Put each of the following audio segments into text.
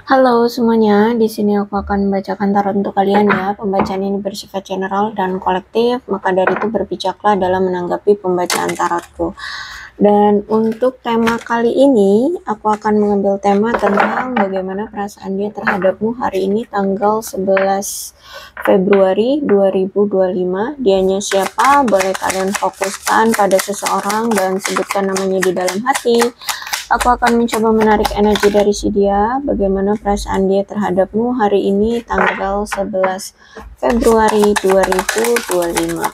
Halo semuanya, di sini aku akan membacakan tarot untuk kalian ya. Pembacaan ini bersifat general dan kolektif, maka dari itu berbijaklah dalam menanggapi pembacaan tarotku. Dan untuk tema kali ini, aku akan mengambil tema tentang bagaimana perasaan dia terhadapmu hari ini tanggal 11 Februari 2025. Dianya siapa? Boleh kalian fokuskan pada seseorang dan sebutkan namanya di dalam hati. Aku akan mencoba menarik energi dari si dia, bagaimana perasaan dia terhadapmu hari ini tanggal 11 Februari 2025.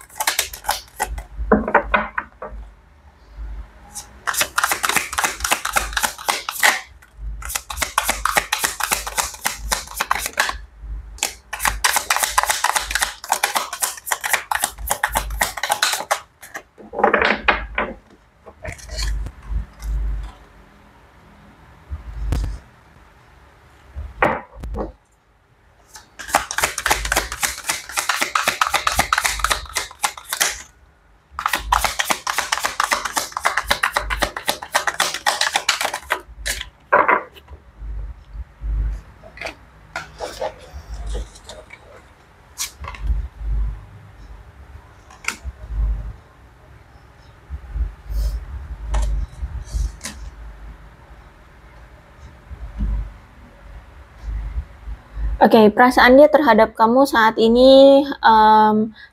Oke, perasaan dia terhadap kamu saat ini,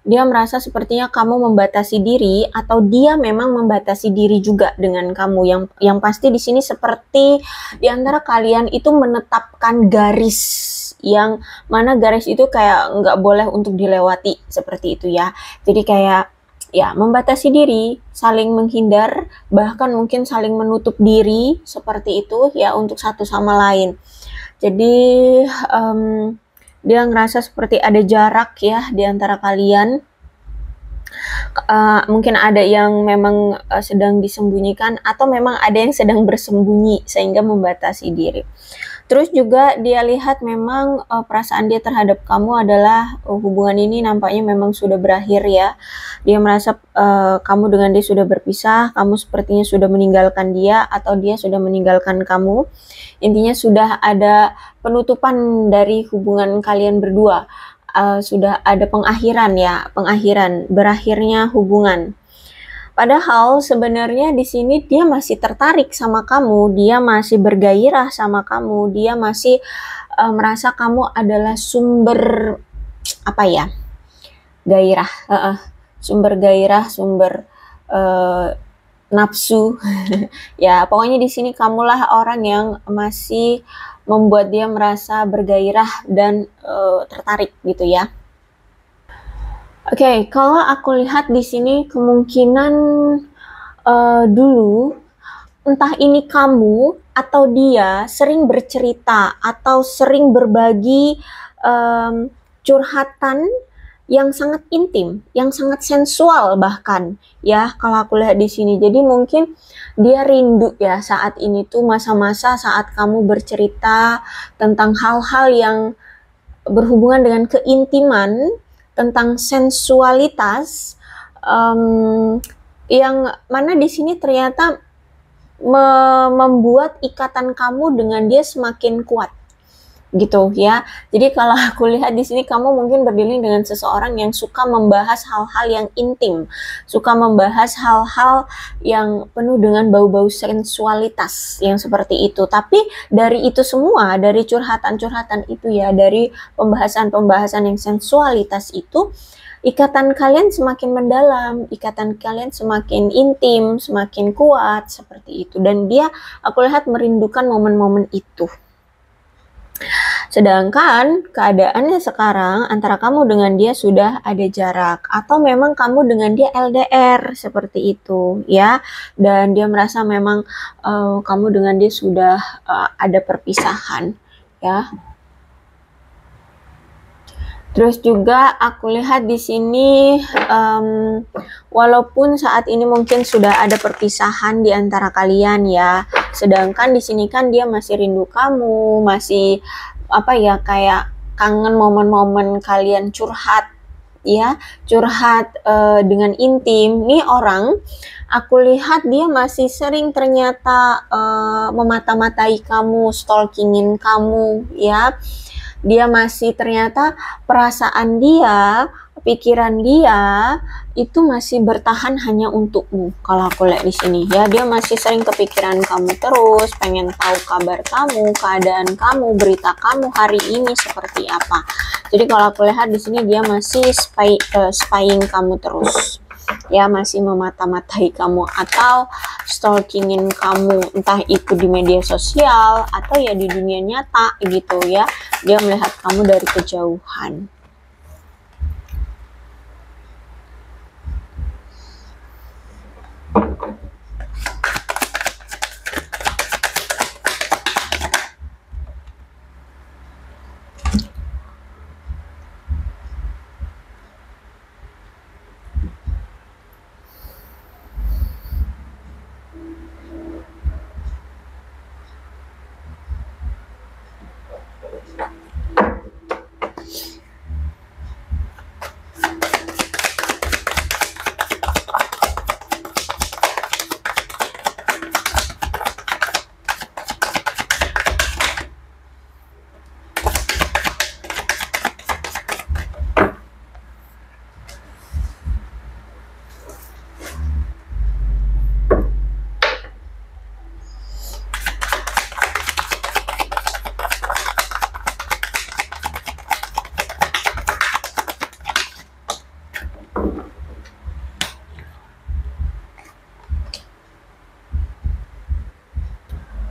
dia merasa sepertinya kamu membatasi diri atau dia memang membatasi diri juga dengan kamu. Yang pasti di sini seperti di antara kalian itu menetapkan garis yang mana garis itu kayak nggak boleh untuk dilewati seperti itu ya. Jadi kayak ya membatasi diri, saling menghindar, bahkan mungkin saling menutup diri seperti itu ya untuk satu sama lain. Jadi dia ngerasa seperti ada jarak ya di antara kalian. Mungkin ada yang memang sedang disembunyikan atau memang ada yang sedang bersembunyi sehingga membatasi diri. Terus juga dia lihat memang perasaan dia terhadap kamu adalah hubungan ini nampaknya memang sudah berakhir ya. Dia merasa kamu dengan dia sudah berpisah, kamu sepertinya sudah meninggalkan dia atau dia sudah meninggalkan kamu. Intinya sudah ada penutupan dari hubungan kalian berdua. Sudah ada pengakhiran ya, berakhirnya hubungan. Padahal sebenarnya di sini dia masih tertarik sama kamu, dia masih bergairah sama kamu, dia masih merasa kamu adalah sumber apa ya? Gairah, sumber gairah, sumber nafsu. Ya, pokoknya di sini kamulah orang yang masih membuat dia merasa bergairah dan tertarik gitu ya. Oke, kalau aku lihat di sini kemungkinan dulu entah ini kamu atau dia sering bercerita atau sering berbagi curhatan yang sangat intim, yang sangat sensual bahkan ya kalau aku lihat di sini. Jadi mungkin dia rindu ya saat ini tuh masa-masa saat kamu bercerita tentang hal-hal yang berhubungan dengan keintiman, tentang sensualitas, yang mana di sini ternyata membuat ikatan kamu dengan dia semakin kuat gitu ya. Jadi kalau aku lihat di sini kamu mungkin berdiri dengan seseorang yang suka membahas hal-hal yang intim, suka membahas hal-hal yang penuh dengan bau-bau sensualitas yang seperti itu. Tapi dari itu semua, dari curhatan-curhatan itu ya, dari pembahasan-pembahasan yang sensualitas itu, ikatan kalian semakin mendalam, ikatan kalian semakin intim, semakin kuat seperti itu. Dan dia, aku lihat merindukan momen-momen itu. Sedangkan keadaannya sekarang antara kamu dengan dia sudah ada jarak atau memang kamu dengan dia LDR seperti itu ya, dan dia merasa memang kamu dengan dia sudah ada perpisahan ya. Terus juga aku lihat di sini walaupun saat ini mungkin sudah ada perpisahan di antara kalian ya, sedangkan di sini kan dia masih rindu kamu, masih apa ya kayak kangen momen-momen kalian curhat ya, curhat dengan intim. Nih orang, aku lihat dia masih sering ternyata memata-matai kamu, stalkingin kamu, ya. Dia masih ternyata perasaan dia, pikiran dia itu masih bertahan hanya untukmu. Kalau aku lihat di sini ya, dia masih sering kepikiran kamu terus, pengen tahu kabar kamu, keadaan kamu, berita kamu hari ini seperti apa. Jadi kalau aku lihat di sini dia masih spying kamu terus. Ya, masih memata-matai kamu atau stalkingin kamu, entah itu di media sosial atau ya di dunia nyata gitu ya. Dia melihat kamu dari kejauhan.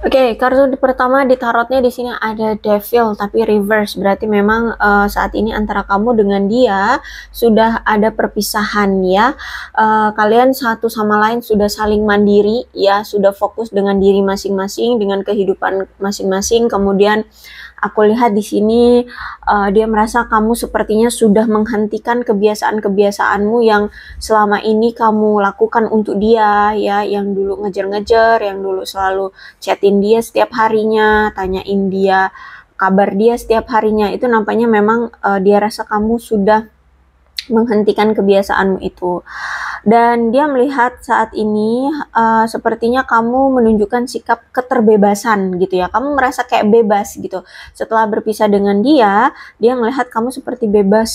Oke, kartu pertama di tarotnya di sini ada Devil tapi reverse, berarti memang saat ini antara kamu dengan dia sudah ada perpisahan ya. Kalian satu sama lain sudah saling mandiri ya, sudah fokus dengan diri masing-masing, dengan kehidupan masing-masing. Kemudian aku lihat di sini dia merasa kamu sepertinya sudah menghentikan kebiasaan-kebiasaanmu yang selama ini kamu lakukan untuk dia ya, yang dulu ngejar-ngejar, yang dulu selalu chatin dia setiap harinya, tanyain dia kabar dia setiap harinya. Itu nampaknya memang dia rasa kamu sudah menghentikan kebiasaanmu itu. Dan dia melihat saat ini sepertinya kamu menunjukkan sikap keterbebasan gitu ya. Kamu merasa kayak bebas gitu. Setelah berpisah dengan dia melihat kamu seperti bebas,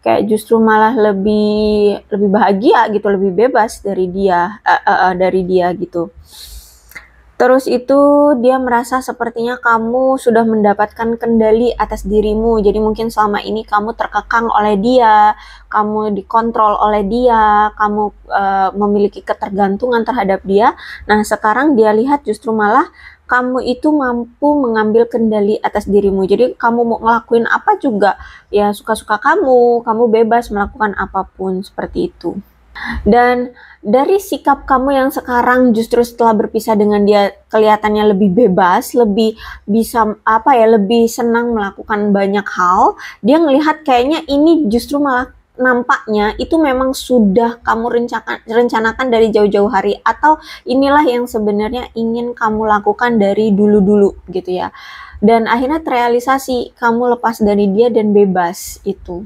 kayak justru malah lebih bahagia gitu, lebih bebas dari dia gitu. Terus itu dia merasa sepertinya kamu sudah mendapatkan kendali atas dirimu. Jadi mungkin selama ini kamu terkekang oleh dia, kamu dikontrol oleh dia, kamu memiliki ketergantungan terhadap dia. Nah sekarang dia lihat justru malah kamu itu mampu mengambil kendali atas dirimu. Jadi kamu mau ngelakuin apa juga ya suka-suka kamu bebas melakukan apapun seperti itu. Dan dari sikap kamu yang sekarang justru setelah berpisah dengan dia kelihatannya lebih bebas, lebih bisa lebih senang melakukan banyak hal. Dia ngelihat kayaknya ini justru malah nampaknya itu memang sudah kamu rencanakan dari jauh-jauh hari, atau inilah yang sebenarnya ingin kamu lakukan dari dulu-dulu gitu ya. Dan akhirnya terrealisasi, kamu lepas dari dia dan bebas itu.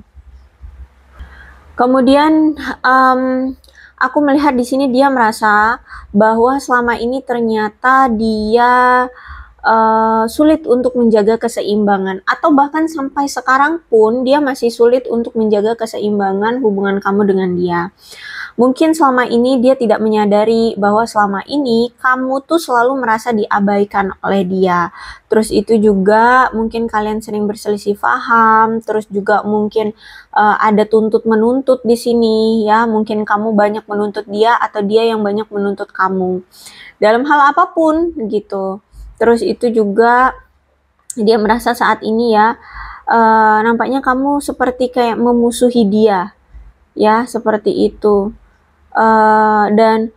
Kemudian aku melihat di sini dia merasa bahwa selama ini ternyata dia sulit untuk menjaga keseimbangan, atau bahkan sampai sekarang pun dia masih sulit untuk menjaga keseimbangan hubungan kamu dengan dia. Mungkin selama ini dia tidak menyadari bahwa selama ini kamu tuh selalu merasa diabaikan oleh dia. Terus itu juga mungkin kalian sering berselisih paham, terus juga mungkin ada tuntut-menuntut di sini ya. Mungkin kamu banyak menuntut dia atau dia yang banyak menuntut kamu. Dalam hal apapun gitu. Terus itu juga dia merasa saat ini ya, nampaknya kamu seperti kayak memusuhi dia. Ya, seperti itu. Dan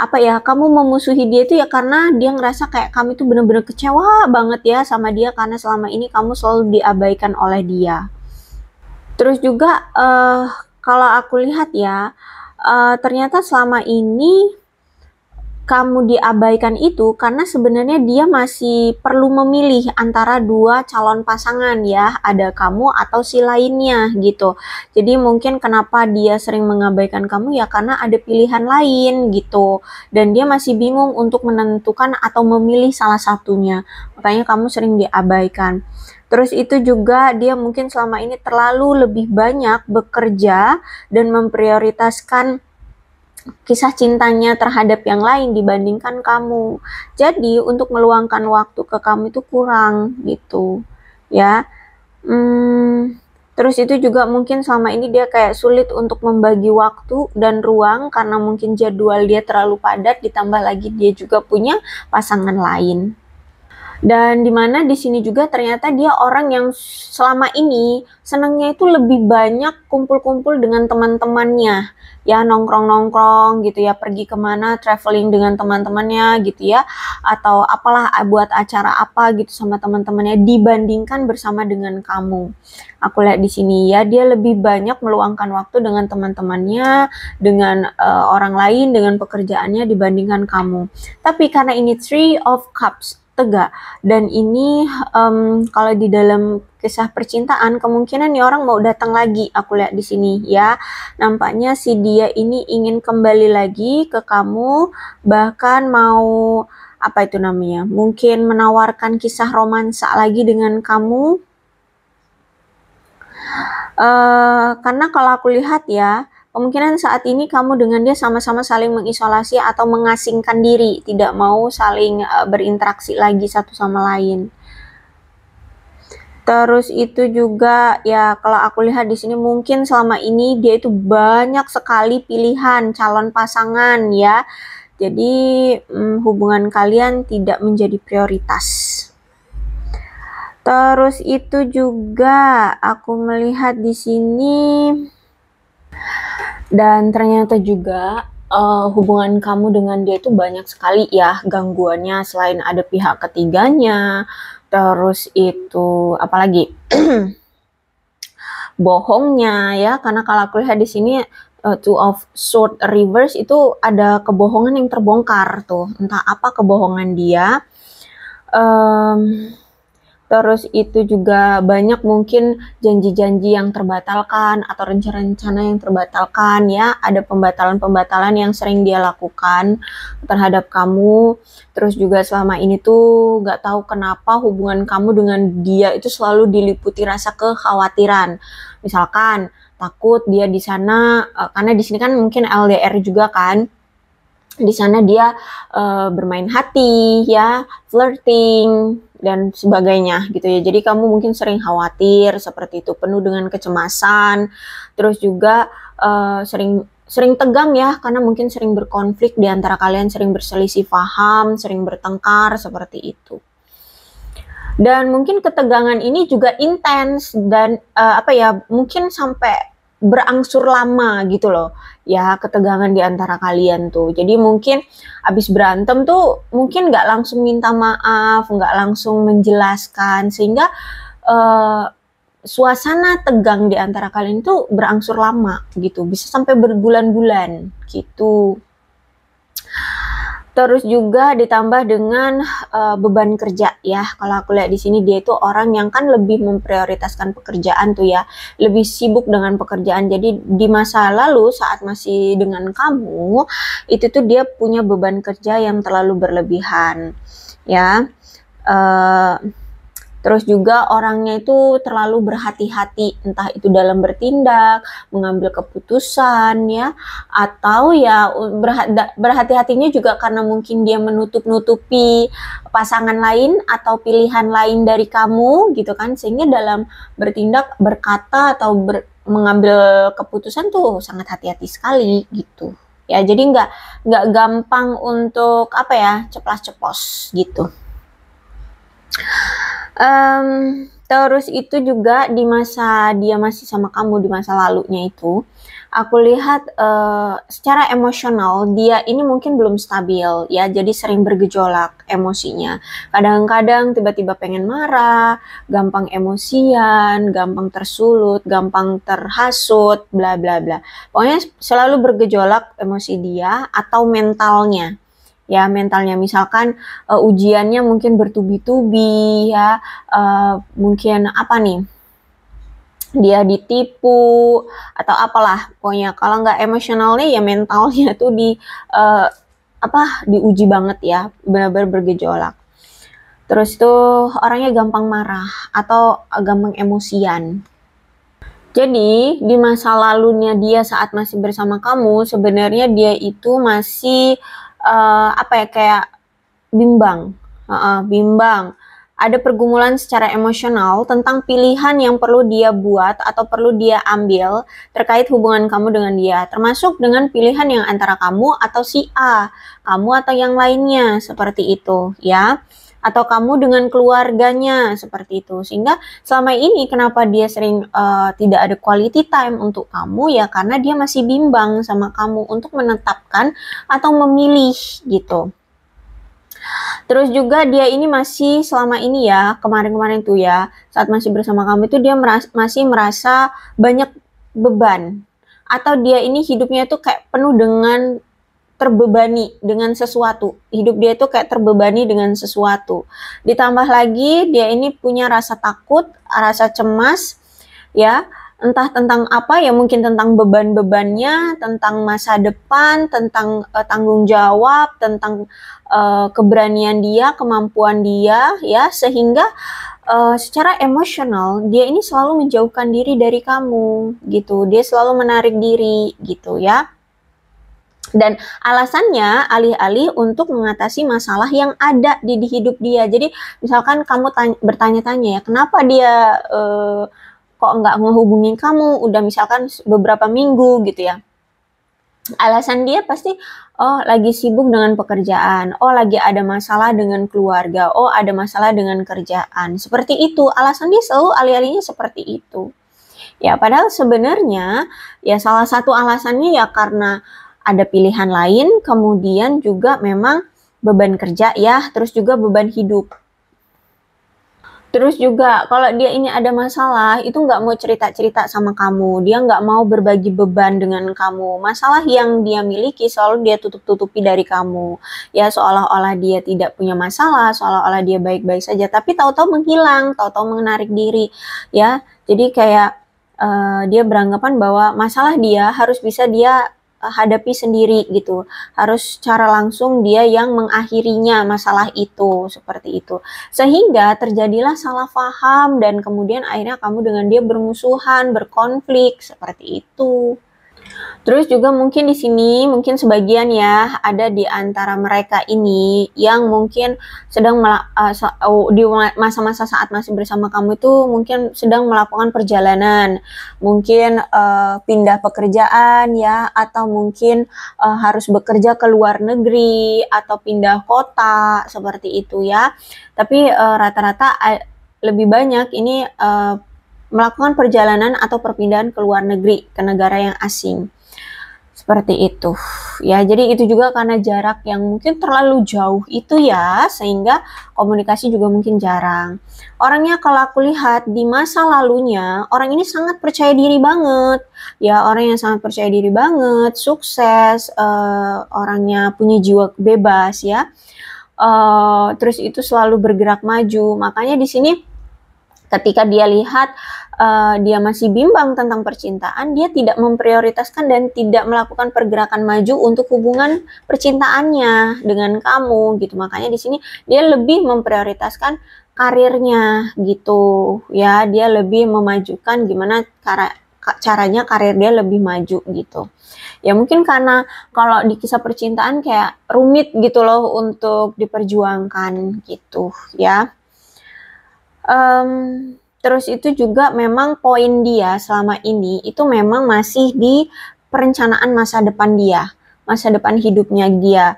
kamu memusuhi dia itu ya karena dia ngerasa kayak kamu itu bener-bener kecewa banget ya sama dia, karena selama ini kamu selalu diabaikan oleh dia. Terus juga kalau aku lihat ya, ternyata selama ini kamu diabaikan itu karena sebenarnya dia masih perlu memilih antara dua calon pasangan ya, ada kamu atau si lainnya gitu. Jadi mungkin kenapa dia sering mengabaikan kamu ya karena ada pilihan lain gitu. Dan dia masih bingung untuk menentukan atau memilih salah satunya. Makanya kamu sering diabaikan. Terus itu juga dia mungkin selama ini terlalu lebih banyak bekerja dan memprioritaskan kisah cintanya terhadap yang lain dibandingkan kamu. Jadi untuk meluangkan waktu ke kamu itu kurang gitu ya. Terus itu juga mungkin selama ini dia kayak sulit untuk membagi waktu dan ruang karena mungkin jadwal dia terlalu padat, ditambah lagi dia juga punya pasangan lain. Dan dimana di sini juga ternyata dia orang yang selama ini senangnya itu lebih banyak kumpul-kumpul dengan teman-temannya, ya nongkrong-nongkrong gitu ya, pergi kemana, traveling dengan teman-temannya gitu ya, atau apalah buat acara apa gitu sama teman-temannya dibandingkan bersama dengan kamu. Aku lihat di sini ya, dia lebih banyak meluangkan waktu dengan teman-temannya, dengan orang lain, dengan pekerjaannya dibandingkan kamu. Tapi karena ini Three of Cups, tegak, dan ini kalau di dalam kisah percintaan kemungkinan nih orang mau datang lagi, aku lihat di sini ya. Nampaknya si dia ini ingin kembali lagi ke kamu, bahkan mau apa itu namanya, mungkin menawarkan kisah romansa lagi dengan kamu. Karena kalau aku lihat ya, kemungkinan saat ini kamu dengan dia sama-sama saling mengisolasi atau mengasingkan diri, tidak mau saling berinteraksi lagi satu sama lain. Terus itu juga ya kalau aku lihat di sini mungkin selama ini dia itu banyak sekali pilihan calon pasangan ya. Jadi hubungan kalian tidak menjadi prioritas. Terus itu juga aku melihat di sini, dan ternyata juga hubungan kamu dengan dia itu banyak sekali ya gangguannya, selain ada pihak ketiganya. Terus itu apalagi bohongnya ya, karena kalau aku lihat di sini Two of Swords reverse itu ada kebohongan yang terbongkar tuh, entah apa kebohongan dia. Terus itu juga banyak mungkin janji-janji yang terbatalkan atau rencana-rencana yang terbatalkan ya. Ada pembatalan-pembatalan yang sering dia lakukan terhadap kamu. Terus juga selama ini tuh gak tahu kenapa hubungan kamu dengan dia itu selalu diliputi rasa kekhawatiran. Misalkan takut dia di sana, karena di sini kan mungkin LDR juga kan. Di sana dia bermain hati ya, flirting dan sebagainya gitu ya. Jadi kamu mungkin sering khawatir seperti itu, penuh dengan kecemasan. Terus juga sering tegang ya, karena mungkin sering berkonflik di antara kalian, sering berselisih paham, sering bertengkar seperti itu. Dan mungkin ketegangan ini juga intens dan mungkin sampai berangsur lama gitu loh ya, ketegangan di antara kalian tuh. Jadi mungkin abis berantem tuh mungkin nggak langsung minta maaf, nggak langsung menjelaskan, sehingga suasana tegang di antara kalian tuh berangsur lama gitu, bisa sampai berbulan-bulan gitu. Terus juga ditambah dengan beban kerja ya. Kalau aku lihat di sini dia itu orang yang kan lebih memprioritaskan pekerjaan tuh ya, lebih sibuk dengan pekerjaan. Jadi di masa lalu saat masih dengan kamu itu tuh dia punya beban kerja yang terlalu berlebihan ya. Terus juga orangnya itu terlalu berhati-hati, entah itu dalam bertindak, mengambil keputusan ya, atau ya berhati-hatinya juga karena mungkin dia menutup-nutupi pasangan lain atau pilihan lain dari kamu gitu kan, sehingga dalam bertindak, berkata atau mengambil keputusan tuh sangat hati-hati sekali gitu. Ya, jadi nggak gampang untuk ceplas-ceplos gitu. Terus itu juga di masa dia masih sama kamu, di masa lalunya itu, aku lihat secara emosional dia ini mungkin belum stabil ya, jadi sering bergejolak emosinya. Kadang-kadang tiba-tiba pengen marah, gampang emosian, gampang tersulut, gampang terhasut, bla bla bla. Pokoknya selalu bergejolak emosi dia atau mentalnya ya mentalnya. Misalkan ujiannya mungkin bertubi-tubi ya, mungkin apa nih, dia ditipu atau apalah pokoknya. Kalau nggak emosionalnya ya mentalnya tuh diuji banget ya, benar-benar bergejolak. Terus tuh orangnya gampang marah atau gampang emosian. Jadi di masa lalunya dia saat masih bersama kamu, sebenarnya dia itu masih kayak bimbang, bimbang. Ada pergumulan secara emosional tentang pilihan yang perlu dia buat atau perlu dia ambil terkait hubungan kamu dengan dia, termasuk dengan pilihan yang antara kamu atau si A, kamu atau yang lainnya, seperti itu ya. Atau kamu dengan keluarganya, seperti itu. Sehingga selama ini kenapa dia sering tidak ada quality time untuk kamu, ya karena dia masih bimbang sama kamu untuk menetapkan atau memilih gitu. Terus juga dia ini masih selama ini ya, kemarin-kemarin tuh ya, saat masih bersama kamu itu dia masih merasa banyak beban. Atau dia ini hidupnya tuh kayak penuh dengan terbebani dengan sesuatu. Hidup dia itu kayak terbebani dengan sesuatu. Ditambah lagi dia ini punya rasa takut, rasa cemas, ya, entah tentang apa ya, mungkin tentang beban-bebannya, tentang masa depan, tentang tanggung jawab, tentang keberanian dia, kemampuan dia, ya, sehingga secara emosional dia ini selalu menjauhkan diri dari kamu, gitu. Dia selalu menarik diri, gitu ya. Dan alasannya alih-alih untuk mengatasi masalah yang ada di hidup dia. Jadi misalkan kamu bertanya-tanya ya, kenapa dia kok nggak ngehubungin kamu, udah misalkan beberapa minggu gitu ya. Alasan dia pasti, oh lagi sibuk dengan pekerjaan, oh lagi ada masalah dengan keluarga, oh ada masalah dengan kerjaan. Seperti itu, alasan dia selalu alih-alihnya seperti itu. Ya padahal sebenarnya ya salah satu alasannya ya karena ada pilihan lain, kemudian juga memang beban kerja ya, terus juga beban hidup. Terus juga kalau dia ini ada masalah, itu nggak mau cerita-cerita sama kamu, dia nggak mau berbagi beban dengan kamu. Masalah yang dia miliki selalu dia tutup-tutupi dari kamu. Ya seolah-olah dia tidak punya masalah, seolah-olah dia baik-baik saja, tapi tahu-tahu menghilang, tahu-tahu menarik diri. Ya, jadi kayak dia beranggapan bahwa masalah dia harus bisa dia hadapi sendiri gitu. Harus secara langsung dia yang mengakhirinya masalah itu, seperti itu. Sehingga terjadilah salah paham dan kemudian akhirnya kamu dengan dia bermusuhan, berkonflik, seperti itu. Terus juga mungkin di sini, mungkin sebagian ya, ada di antara mereka ini yang mungkin sedang di masa-masa saat masih bersama kamu itu mungkin sedang melakukan perjalanan, mungkin pindah pekerjaan ya, atau mungkin harus bekerja ke luar negeri, atau pindah kota, seperti itu ya. Tapi rata-rata lebih banyak ini melakukan perjalanan atau perpindahan ke luar negeri, ke negara yang asing. Seperti itu. Ya, jadi itu juga karena jarak yang mungkin terlalu jauh itu ya, sehingga komunikasi juga mungkin jarang. Orangnya kalau aku lihat di masa lalunya, orang ini sangat percaya diri banget. Ya, orang yang sangat percaya diri banget, sukses, orangnya punya jiwa bebas ya. Terus itu selalu bergerak maju. Makanya di sini ketika dia lihat dia masih bimbang tentang percintaan, dia tidak memprioritaskan dan tidak melakukan pergerakan maju untuk hubungan percintaannya dengan kamu gitu. Makanya di sini dia lebih memprioritaskan karirnya gitu ya. Dia lebih memajukan gimana caranya karir dia lebih maju gitu. Ya mungkin karena kalau di kisah percintaan kayak rumit gitu loh untuk diperjuangkan gitu ya. Terus itu juga memang poin dia selama ini itu memang masih di perencanaan masa depan dia, masa depan hidupnya dia,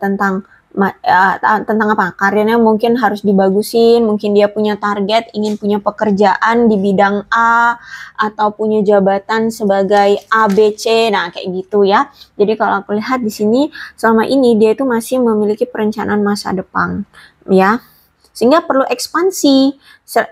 tentang apa, karirnya mungkin harus dibagusin, mungkin dia punya target ingin punya pekerjaan di bidang A, atau punya jabatan sebagai ABC, nah kayak gitu ya. Jadi kalau aku lihat di sini selama ini dia itu masih memiliki perencanaan masa depan, ya. sehingga perlu ekspansi,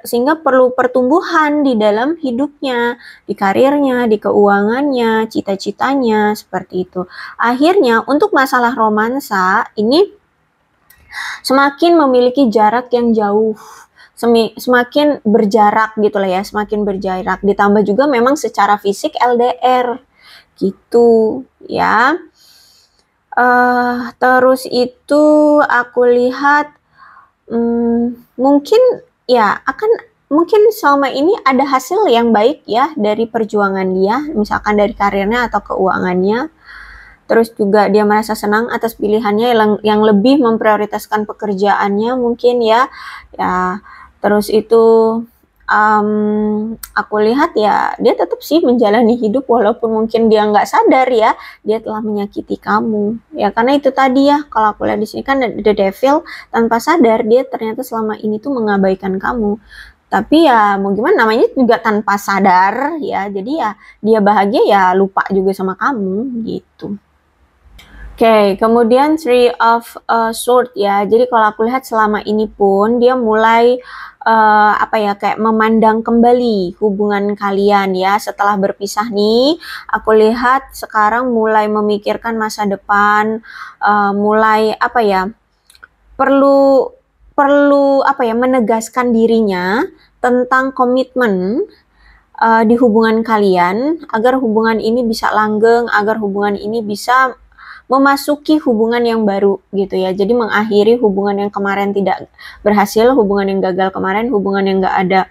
sehingga perlu pertumbuhan di dalam hidupnya, di karirnya, di keuangannya, cita-citanya, seperti itu. Akhirnya untuk masalah romansa ini semakin memiliki jarak yang jauh, semakin berjarak gitu lah ya, semakin berjarak. Ditambah juga memang secara fisik LDR gitu ya. Terus itu aku lihat mungkin ya mungkin selama ini ada hasil yang baik ya dari perjuangan dia, misalkan dari karirnya atau keuangannya. Terus juga dia merasa senang atas pilihannya yang lebih memprioritaskan pekerjaannya mungkin ya. Terus itu aku lihat ya dia tetap sih menjalani hidup walaupun mungkin dia nggak sadar ya dia telah menyakiti kamu ya, karena itu tadi ya, kalau aku lihat di sini kan the devil tanpa sadar dia ternyata selama ini tuh mengabaikan kamu. Tapi ya mau gimana, namanya juga tanpa sadar ya, jadi ya dia bahagia ya lupa juga sama kamu gitu. Oke, kemudian Three of Swords ya. Jadi kalau aku lihat selama ini pun dia mulai kayak memandang kembali hubungan kalian ya. Setelah berpisah nih, aku lihat sekarang mulai memikirkan masa depan, mulai perlu menegaskan dirinya tentang komitmen di hubungan kalian agar hubungan ini bisa langgeng, agar hubungan ini bisa memasuki hubungan yang baru gitu ya. Jadi mengakhiri hubungan yang kemarin tidak berhasil, hubungan yang gagal kemarin, hubungan yang nggak ada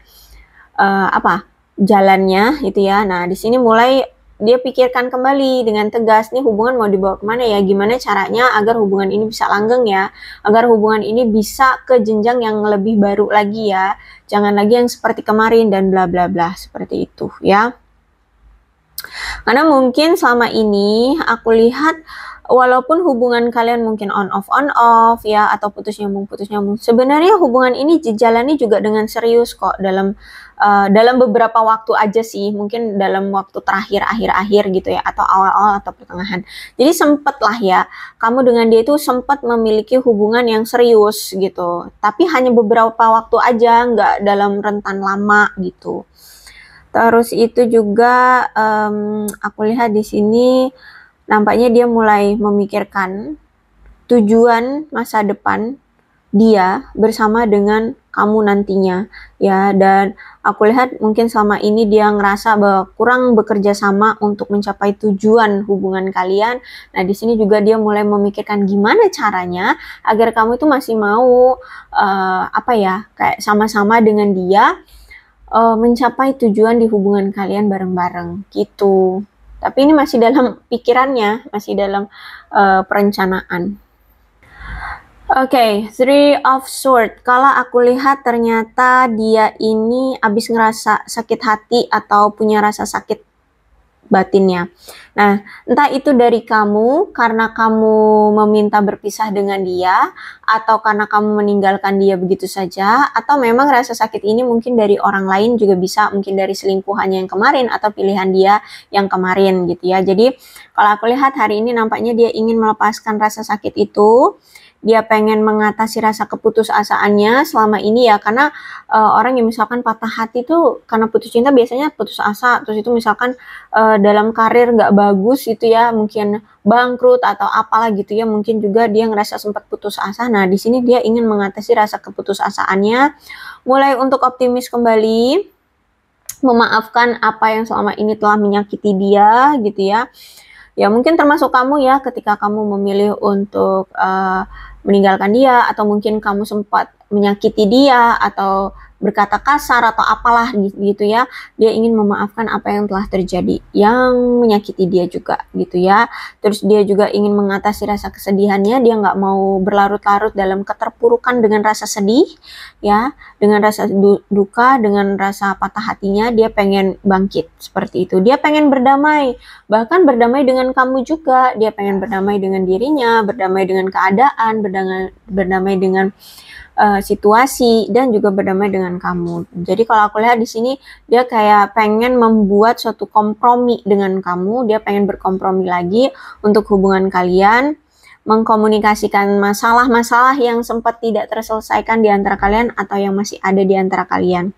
jalannya gitu ya. Nah, di sini mulai dia pikirkan kembali dengan tegas nih hubungan mau dibawa kemana ya, gimana caranya agar hubungan ini bisa langgeng ya, agar hubungan ini bisa ke jenjang yang lebih baru lagi ya, jangan lagi yang seperti kemarin dan bla bla bla, seperti itu ya. Karena mungkin selama ini aku lihat walaupun hubungan kalian mungkin on off ya, atau putus nyambung, sebenarnya hubungan ini dijalani juga dengan serius kok dalam beberapa waktu aja sih, mungkin dalam waktu terakhir akhir-akhir gitu ya, atau awal-awal atau pertengahan. Jadi sempet lah ya, kamu dengan dia itu sempat memiliki hubungan yang serius gitu, tapi hanya beberapa waktu aja, nggak dalam rentan lama gitu. Terus itu juga aku lihat di sini nampaknya dia mulai memikirkan tujuan masa depan dia bersama dengan kamu nantinya ya, dan aku lihat mungkin selama ini dia ngerasa bahwa kurang bekerja sama untuk mencapai tujuan hubungan kalian. Nah, di sini juga dia mulai memikirkan gimana caranya agar kamu itu masih mau kayak sama-sama dengan dia mencapai tujuan di hubungan kalian bareng-bareng gitu. Tapi ini masih dalam pikirannya, masih dalam perencanaan. Oke, Three of Swords. Kalau aku lihat ternyata dia ini abis ngerasa sakit hati atau punya rasa sakit batinnya. Nah, entah itu dari kamu karena kamu meminta berpisah dengan dia, atau karena kamu meninggalkan dia begitu saja, atau memang rasa sakit ini mungkin dari orang lain juga bisa, mungkin dari selingkuhannya yang kemarin atau pilihan dia yang kemarin gitu ya. Jadi kalau aku lihat hari ini nampaknya dia ingin melepaskan rasa sakit itu. Dia pengen mengatasi rasa keputusasaannya selama ini ya, karena orang yang misalkan patah hati tuh karena putus cinta biasanya putus asa, terus itu misalkan dalam karir nggak bagus gitu ya, mungkin bangkrut atau apalah gitu ya, mungkin juga dia ngerasa sempat putus asa. Nah, di sini dia ingin mengatasi rasa keputusasaannya, mulai untuk optimis kembali, memaafkan apa yang selama ini telah menyakiti dia gitu ya. Ya mungkin termasuk kamu ya, ketika kamu memilih untuk meninggalkan dia, atau mungkin kamu sempat menyakiti dia atau berkata kasar atau apalah gitu ya, dia ingin memaafkan apa yang telah terjadi yang menyakiti dia juga gitu ya. Terus dia juga ingin mengatasi rasa kesedihannya, dia nggak mau berlarut-larut dalam keterpurukan dengan rasa sedih ya, dengan rasa duka, dengan rasa patah hatinya. Dia pengen bangkit seperti itu, dia pengen berdamai, bahkan berdamai dengan kamu juga. Dia pengen berdamai dengan dirinya, berdamai dengan keadaan, berdamai dengan situasi, dan juga berdamai dengan kamu. Jadi kalau aku lihat di sini dia kayak pengen membuat suatu kompromi dengan kamu, dia pengen berkompromi lagi untuk hubungan kalian, mengkomunikasikan masalah-masalah yang sempat tidak terselesaikan di antara kalian atau yang masih ada di antara kalian.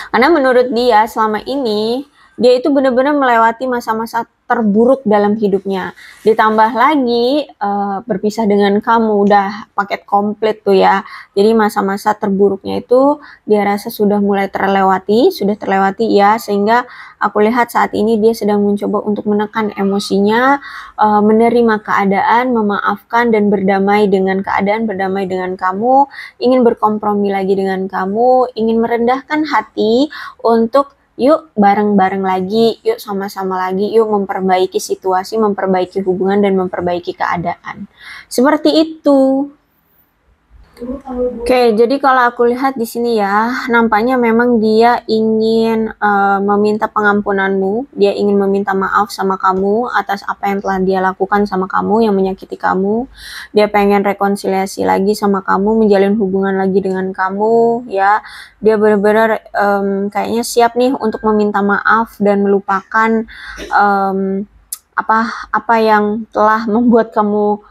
Karena menurut dia selama ini dia itu benar-benar melewati masa-masa terburuk dalam hidupnya. Ditambah lagi berpisah dengan kamu, udah paket komplit tuh ya. Jadi masa-masa terburuknya itu dia rasa sudah mulai terlewati ya, sehingga aku lihat saat ini dia sedang mencoba untuk menekan emosinya, menerima keadaan, memaafkan dan berdamai dengan keadaan, berdamai dengan kamu, ingin berkompromi lagi dengan kamu, ingin merendahkan hati untuk yuk bareng-bareng lagi, yuk sama-sama lagi, yuk memperbaiki situasi, memperbaiki hubungan, dan memperbaiki keadaan. Seperti itu. Oke, jadi kalau aku lihat di sini ya, nampaknya memang dia ingin meminta pengampunanmu, dia ingin meminta maaf sama kamu atas apa yang telah dia lakukan sama kamu, yang menyakiti kamu. Dia pengen rekonsiliasi lagi sama kamu, menjalin hubungan lagi dengan kamu, ya. Dia benar-benar kayaknya siap nih untuk meminta maaf dan melupakan apa yang telah membuat kamu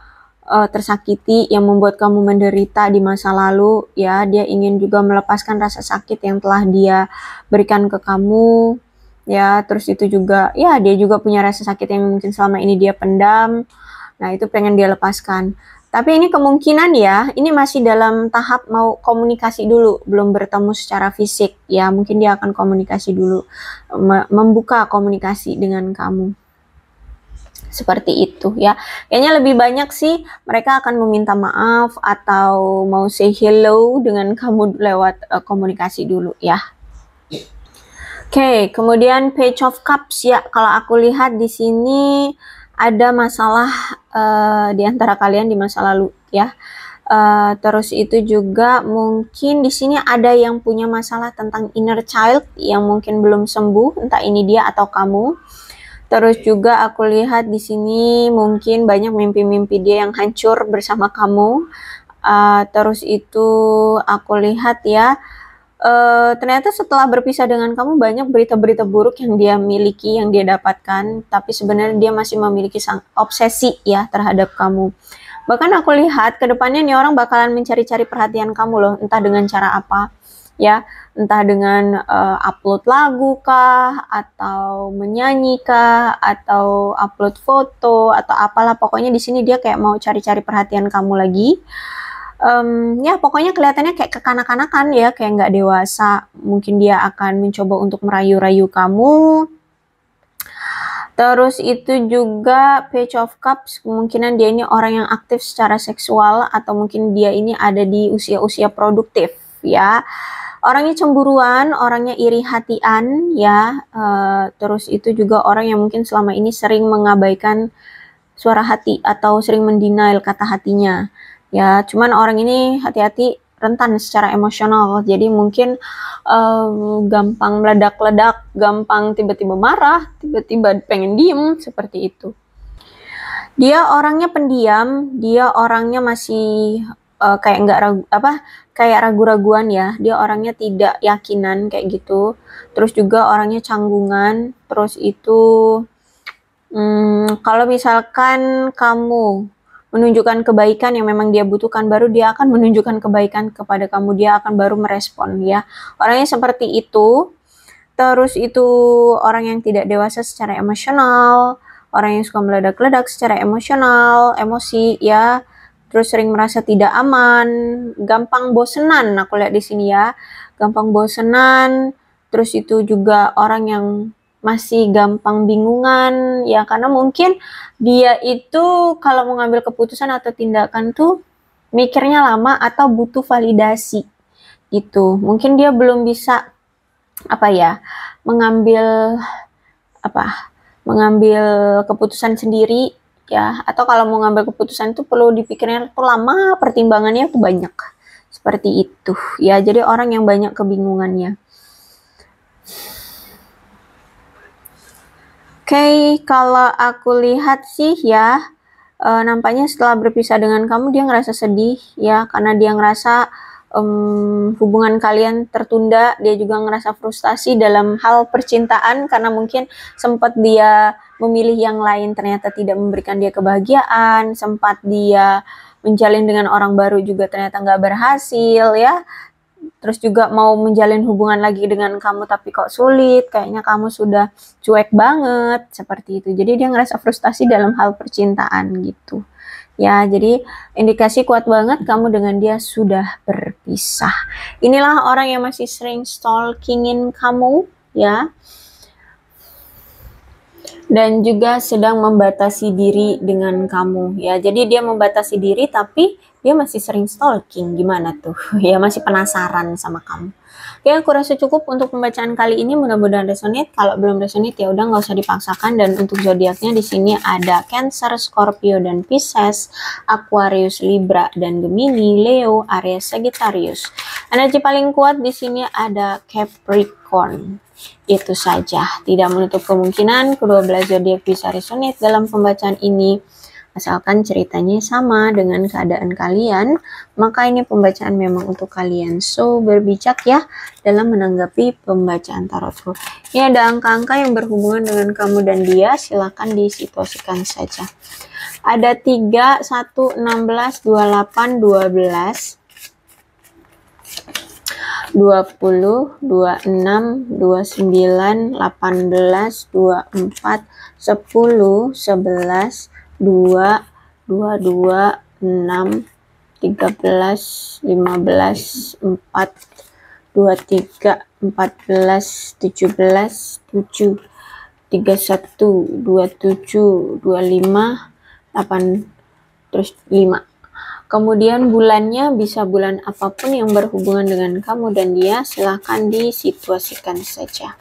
tersakiti, yang membuat kamu menderita di masa lalu, ya. Dia ingin juga melepaskan rasa sakit yang telah dia berikan ke kamu, ya. Terus itu juga, ya, dia juga punya rasa sakit yang mungkin selama ini dia pendam. Nah, itu pengen dia lepaskan. Tapi ini kemungkinan ya, ini masih dalam tahap mau komunikasi dulu, belum bertemu secara fisik, ya. Mungkin dia akan komunikasi dulu, membuka komunikasi dengan kamu. Seperti itu ya. Kayaknya lebih banyak sih mereka akan meminta maaf atau mau say hello dengan kamu lewat komunikasi dulu ya. Oke, kemudian Page of Cups ya. Kalau aku lihat di sini ada masalah di antara kalian di masa lalu ya. Terus itu juga mungkin di sini ada yang punya masalah tentang inner child yang mungkin belum sembuh, entah ini dia atau kamu. Terus juga aku lihat di sini mungkin banyak mimpi-mimpi dia yang hancur bersama kamu. Terus itu aku lihat ya, ternyata setelah berpisah dengan kamu banyak berita-berita buruk yang dia miliki, yang dia dapatkan. Tapi sebenarnya dia masih memiliki obsesi ya terhadap kamu. Bahkan aku lihat kedepannya nih orang bakalan mencari-cari perhatian kamu loh, entah dengan cara apa. Ya, entah dengan upload lagu kah, atau menyanyi kah, atau upload foto, atau apalah. Pokoknya di sini dia kayak mau cari-cari perhatian kamu lagi. Ya, pokoknya kelihatannya kayak kekanak-kanakan ya, kayak nggak dewasa. Mungkin dia akan mencoba untuk merayu-rayu kamu. Terus itu juga Page of Cups, kemungkinan dia ini orang yang aktif secara seksual, atau mungkin dia ini ada di usia-usia produktif ya. Orangnya cemburuan, orangnya iri hatian ya. Terus itu juga orang yang mungkin selama ini sering mengabaikan suara hati atau sering mendenial kata hatinya. Ya, cuman orang ini hati-hati, rentan secara emosional. Jadi mungkin gampang meledak-ledak, gampang tiba-tiba marah, tiba-tiba pengen diem, seperti itu. Dia orangnya pendiam, dia orangnya masih kayak nggak kayak ragu-raguan ya. Dia orangnya tidak yakinan kayak gitu. Terus juga orangnya canggungan. Terus itu kalau misalkan kamu menunjukkan kebaikan yang memang dia butuhkan, baru dia akan menunjukkan kebaikan kepada kamu. Dia akan baru merespon ya. Orangnya seperti itu. Terus itu orang yang tidak dewasa secara emosional, orang yang suka meledak-ledak secara emosional, emosi ya. Terus sering merasa tidak aman, gampang bosenan, aku lihat di sini ya, gampang bosenan. Terus itu juga orang yang masih gampang bingungan ya, karena mungkin dia itu kalau mau ngambil keputusan atau tindakan tuh mikirnya lama atau butuh validasi gitu. Mungkin dia belum bisa mengambil keputusan sendiri ya, atau kalau mau ngambil keputusan itu perlu dipikirnya tuh lama, pertimbangannya tuh banyak, seperti itu ya. Jadi orang yang banyak kebingungannya. Oke, kalau aku lihat sih ya, nampaknya setelah berpisah dengan kamu dia ngerasa sedih ya, karena dia ngerasa hubungan kalian tertunda. Dia juga ngerasa frustasi dalam hal percintaan karena mungkin sempat dia memilih yang lain ternyata tidak memberikan dia kebahagiaan, sempat dia menjalin dengan orang baru juga ternyata nggak berhasil ya. Terus juga mau menjalin hubungan lagi dengan kamu tapi kok sulit, kayaknya kamu sudah cuek banget, seperti itu. Jadi dia ngerasa frustasi dalam hal percintaan gitu. Ya, jadi indikasi kuat banget kamu dengan dia sudah berpisah. Inilah orang yang masih sering stalkingin kamu, ya. Dan juga sedang membatasi diri dengan kamu, ya. Jadi dia membatasi diri tapi dia masih sering stalking. Gimana tuh? Ya, masih penasaran sama kamu. Oke, aku rasa cukup untuk pembacaan kali ini. Mudah-mudahan resonate. Kalau belum resonate ya udah nggak usah dipaksakan. Dan untuk zodiaknya di sini ada Cancer, Scorpio dan Pisces, Aquarius, Libra dan Gemini, Leo, Aries, Sagittarius. Energi paling kuat di sini ada Capricorn. Itu saja. Tidak menutup kemungkinan kedua belah zodiak bisa resonate dalam pembacaan ini. Asalkan ceritanya sama dengan keadaan kalian, maka ini pembacaan memang untuk kalian. So, berbijak ya dalam menanggapi pembacaan tarotku. Ini ada angka-angka yang berhubungan dengan kamu dan dia, silakan disituasikan saja. Ada 3, 1, 16, 28, 12, 20, 26, 29, 18, 24, 10, 11, 2, 22, 6, 13, 15, 4, 23, 14, 17, 7, 31, 27, 25, 8, terus 5. Kemudian bulannya bisa bulan apapun yang berhubungan dengan kamu dan dia, silahkan disituasikan saja.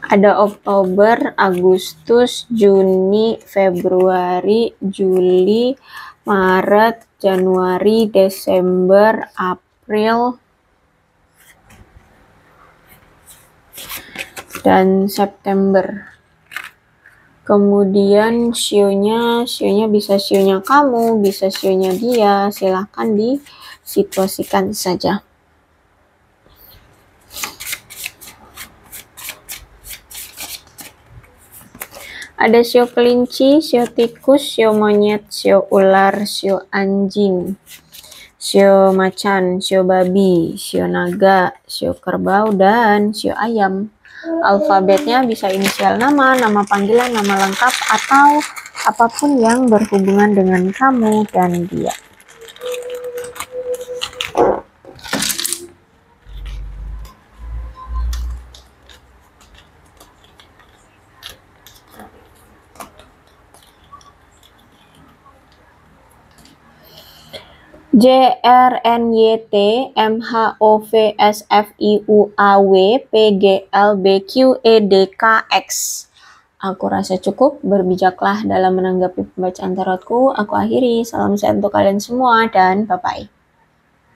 Ada Oktober, Agustus, Juni, Februari, Juli, Maret, Januari, Desember, April, dan September. Kemudian sionya bisa sionya kamu, bisa sionya dia, silahkan disituasikan saja. Ada sio kelinci, sio tikus, sio monyet, sio ular, sio anjing, sio macan, sio babi, sio naga, sio kerbau, dan sio ayam. Alfabetnya bisa inisial nama, nama panggilan, nama lengkap, atau apapun yang berhubungan dengan kamu dan dia. JRNYT MHOVSFIUAW PGLBQEDKX. Aku rasa cukup, berbijaklah dalam menanggapi pembacaan tarotku. Aku akhiri, salam sehat untuk kalian semua dan bye-bye.